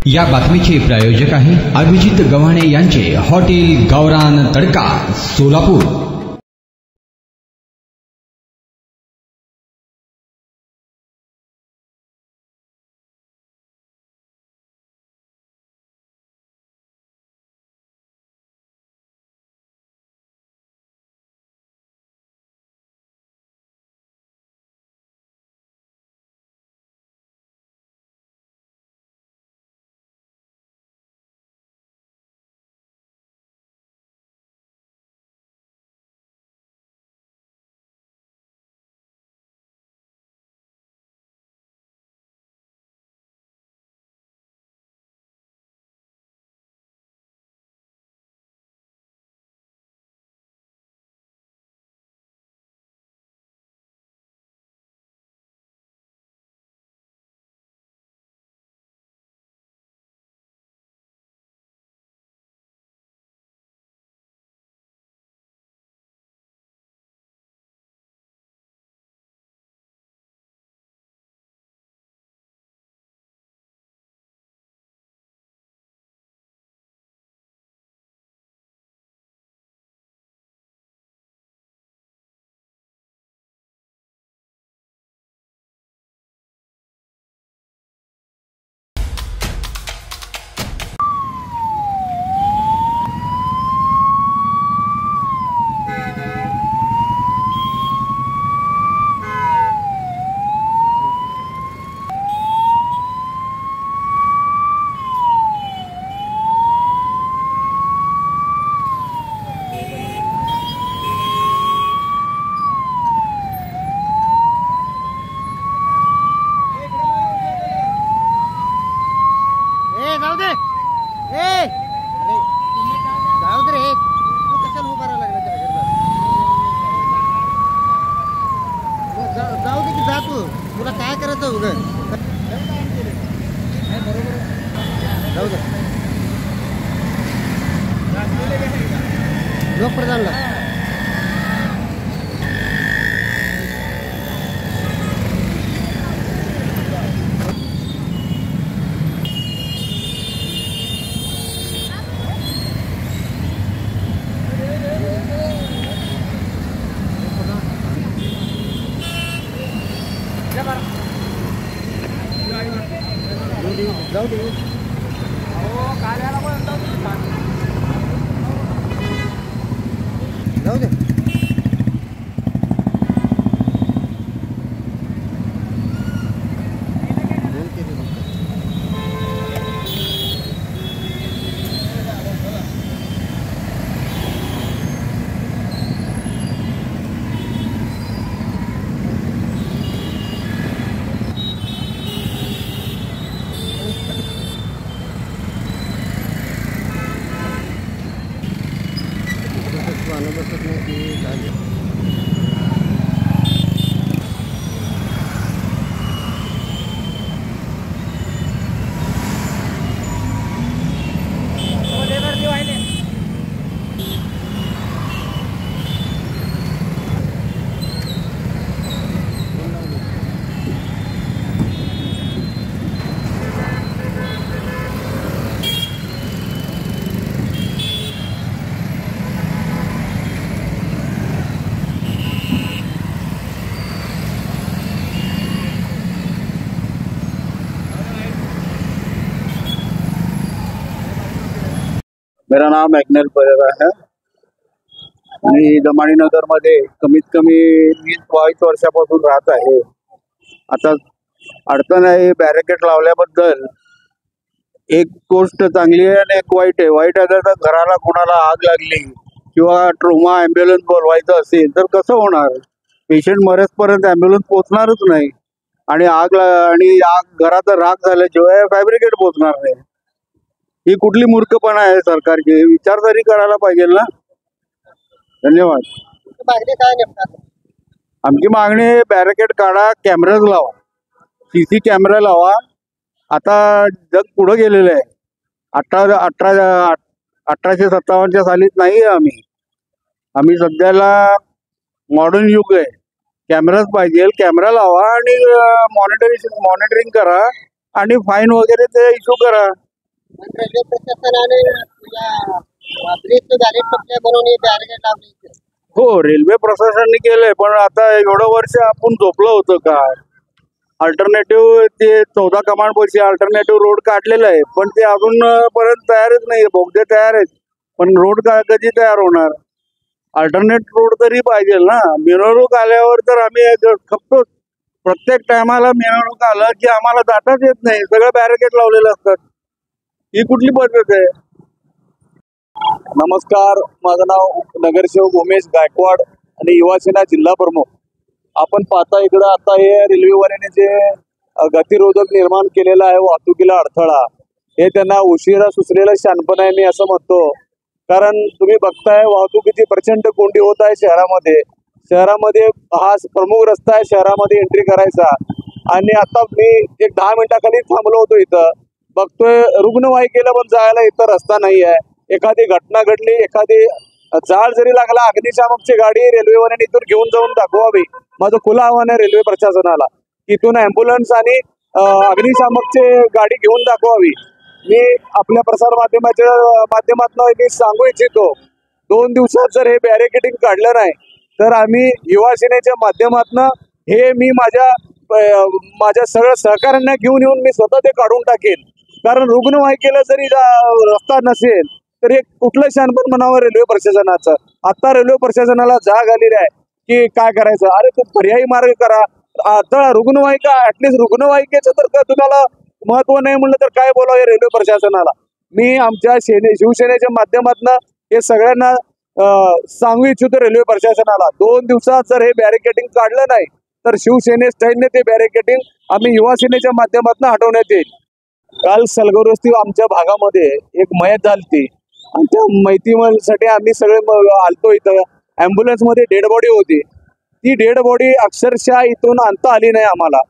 या बातमीचे प्रायोजक आहे अभिजित गव्हाणे यांचे हॉटेल गावरान तडका सोलापूर। तुला काय करायचं उगं जाऊ दे लोकप्रधानला जाऊ दे जाऊ दे बसत नाही की काय मेरा नाम मैग्नेल परेरा है। मी दमाणी नगर मध्ये कमीत कमी 20-22 वर्षापासून राहत आहे। आता अडचण आहे बॅरिकेड लावल्याबद्दल। एक गोष्ट चांगली आहे आणि एक वाईट आहे। वाईट आहे तर घराला कोणाला आग लागली किंवा ट्रोमा ॲम्ब्युलन्स बोलवायचं असेल तर कसं होणार? पेशंट मरेपर्यंत ॲम्ब्युलन्स पोहोचणारच नाही आणि आग घरात राख झाल्याशिवाय फॅब्रिकेट पोहोचणार नाही। ही कुठली मूर्खपणा आहे सरकारची? विचार तरी करायला पाहिजे ना। धन्यवाद। मागणी काय नेमका? आमची मागणी बॅरिकेड काढा, कॅमेराज लावा, सीसी कॅमेरा लावा। आता जग पुढे गेलेलं आहे। 1857च्या सालीत नाही आम्ही सध्याला मॉडर्न युग आहे। कॅमेराज पाहिजे, कॅमेरा लावा आणि मॉनिटरिंग करा आणि फाईन वगैरे ते इश्यू करा। पण रेल्वे प्रशासनाने या ब्रिजचं बॅरिकेड टपल्या बनवून हे बॅरिकेड लावले इथे. हो, रेल्वे प्रशासनाने केलंय, पण आता एवढं वर्ष आपण झोपलं होतं का? अल्टरनेटिव्ह ते 14 कमांड पैसे अल्टरनेटिव्ह रोड काढलेलं आहे, पण ते अजून पर्यंत तयारच नाही. बोगदे तयार आहेत, पण रोड कधी तयार होणार? अल्टरनेट रोड तरी पाहिजे ना. मिरवणूक आल्यावर तर आम्ही खपतो. प्रत्येक टायमाला मिरवणूक आलं की आम्हाला जाताच येत नाही, सगळं बॅरिकेड लावलेलं असतात. ही कुठली पद्धत आहे? नमस्कार, माझं नाव नगरसेवक उमेश गायकवाड आणि युवासेना जिल्हा प्रमुख. आपण पाहता इकडं आता हे रेल्वेवाल्याने जे गतिरोधक निर्माण केलेलं आहे, वाहतुकीला अडथळा, हे त्यांना उशिरा सुचलेलं शहाणपण आहे मी असं म्हणतो. कारण तुम्ही बघताय वाहतुकीची प्रचंड कोंडी होत आहे शहरामध्ये. शहरामध्ये हा प्रमुख रस्ता आहे शहरामध्ये एंट्री करायचा, आणि आता मी एक 10 मिनिटाखाली थांबलो होतो. इथं बघतोय रुग्णवाहिकेला पण जायला इथं रस्ता नाही आहे. एखादी घटना घडली, एखादी जाळ जरी लागला, अग्निशामकची गाडी रेल्वेवाल्याने इथून घेऊन जाऊन दाखवावी. माझं खुलं आव्हान आहे रेल्वे प्रशासनाला, इथून अँब्युलन्स आणि अग्निशामकची गाडी घेऊन दाखवावी. मी आपल्या प्रसार माध्यमाच्या माध्यमातून मी सांगू इच्छितो, 2 दिवसात जर हे बॅरिकेडिंग काढलं नाही तर आम्ही युवा सेनेच्या माध्यमातून हे मी माझ्या सगळ्या सहकाऱ्यांना घेऊन येऊन मी स्वतः ते काढून टाकेन. कारण रुग्णवाहिकेला जरी रस्ता नसेल तर हे कुठलं शहाणपण म्हणावं रेल्वे प्रशासनाचं. आता रेल्वे प्रशासनाला जाग आलेली आहे की काय करायचं. अरे तो पर्यायी मार्ग करा. आता रुग्णवाहिका, ऍटलिस्ट रुग्णवाहिकेचं तर तुम्हाला महत्व नाही म्हणलं तर काय बोलावं रेल्वे प्रशासनाला. मी आमच्या शिवसेनेच्या माध्यमातून हे सगळ्यांना सांगू इच्छितो रेल्वे प्रशासनाला, 2 दिवसात जर हे बॅरिकेडिंग काढलं नाही तर शिवसेने स्टाईलने ते बॅरिकेडिंग आम्ही युवा सेनेच्या माध्यमातून हटवण्यात येईल. काल सलगरवस्ती आमच्या भागामध्ये एक मयत झाली, आणि त्या माहितीसाठी आम्ही सगळे आलतो. इथं ॲम्ब्युलन्स मध्ये डेड बॉडी होती. ती डेड बॉडी अक्षरशः इथून आणता आली नाही आम्हाला.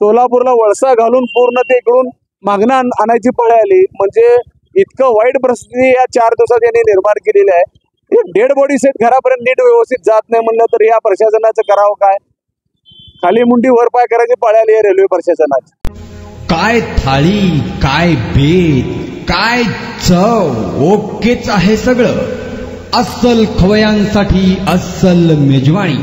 सोलापूरला वळसा घालून पूर्ण ते इकडून मागणं आणायची पाळी आली. म्हणजे इतकं वाईट परिस्थिती या 4 दिवसात यांनी निर्माण केलेली आहे. एक डेड बॉडी सेट घरापर्यंत नीट व्यवस्थित जात नाही म्हणलं तर या प्रशासनाचं करावं काय? खाली मुंडी वर पाय करायची पाळी आली आहे रेल्वे प्रशासनाची. काय थाळी, काय बेत, काय चव, ओकेच आहे सगळं. अस्सल खवयांसाठी अस्सल मेजवानी.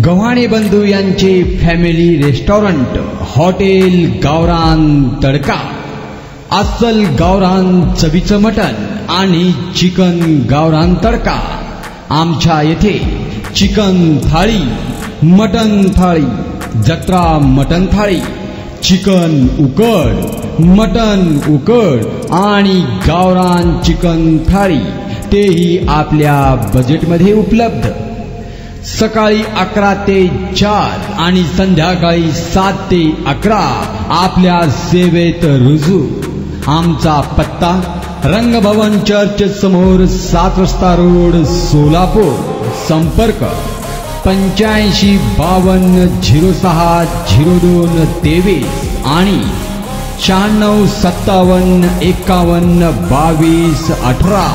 गव्हाणे बंधू यांचे फॅमिली रेस्टॉरंट हॉटेल गावरान तडका. अस्सल गावरान चवीचं मटण आणि चिकन गावरान तडका. आमच्या येथे चिकन थाळी, मटण थाळी, जत्रा मटण थाळी, चिकन उकड, मटण उकड आणि गावरान चिकन थाळी, तेही आपल्या बजेटमध्ये उपलब्ध. सकाळी 11 ते 4 आणि संध्याकाळी 7 ते 11 आपल्या सेवेत रुजू. आमचा पत्ता रंगभवन चर्च समोर 7 रस्ता रोड सोलापूर. संपर्क 85 52 06 02 23 आणि 96 57 51 22 18.